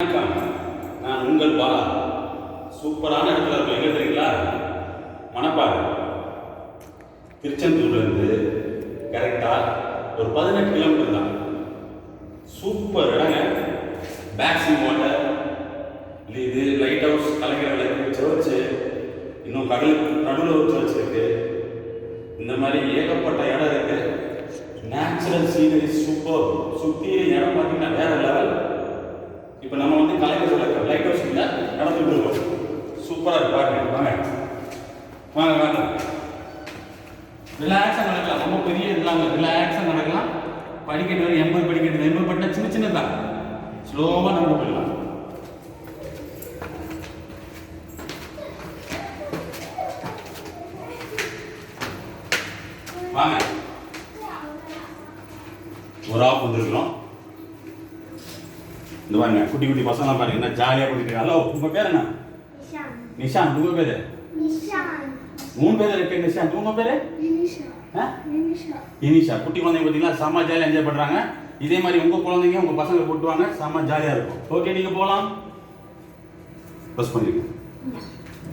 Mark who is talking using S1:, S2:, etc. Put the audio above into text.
S1: வணக்கம், நான் உங்கள் பாலா. சூப்பரான இடத்துல இருக்கும். எங்கே தெரியுங்களா? மணப்பாறை. திருச்செந்தூர்லேருந்து கரெக்டாக ஒரு 18 கிலோமீட்டர் தான். சூப்பர் இடங்க. பேக்ஸிங் வாட்டர், இது லைட் ஹவுஸ், கலைஞர் விளக்கு, சர்ச்சு, இன்னும் கடலுக்கு நடுவில் ஒரு சர்ச் இருக்கு. இந்த மாதிரி ஏகப்பட்ட இடம் இருக்கு. Natural scenery super. சுற்றி இடம் பார்த்தீங்கன்னா வேற லெவல். இப்போ நம்ம வந்து கலைஞர் விளக்கு லைட் ஹவுஸ் இல்லை நடந்துட்டு இருக்கோம். சூப்பராக இருக்கு. பாருங்க, வாங்க வாங்க வாங்க. ரிலாக்ஸாக நடக்கலாம். ரொம்ப பெரிய இதெல்லாம் ரிலாக்ஸாக நடக்கலாம். படிக்கட்டு வரை 80 படிக்கட்டு, 80 பட்டா சின்ன சின்னதான். ஸ்லோவாக நடந்து போயிடலாம். வாங்க, ஒரு ஆஃப் வந்துருக்கிறோம். இந்த பாருங்க, குட்டி குட்டி பசங்களாம் பாருங்க என்ன ஜாலியாக பண்ணிட்டு. ஹலோ, உங்க பேர் என்ன? நிஷாந்த். உங்க பேரு? மூணு பேர் இருக்கு. நிஷாந்த். உங்க பேரு? இனிஷா. குட்டி குழந்தைங்க பார்த்தீங்களா, செம்ம ஜாலியாக என்ஜாய் பண்றாங்க. இதே மாதிரி உங்க குழந்தைங்க உங்க பசங்க கூட்டுவாங்க, செம்ம ஜாலியாக இருக்கும். ஓகே, நீங்க போகலாம். பஸ் பண்ணிருக்கேன்.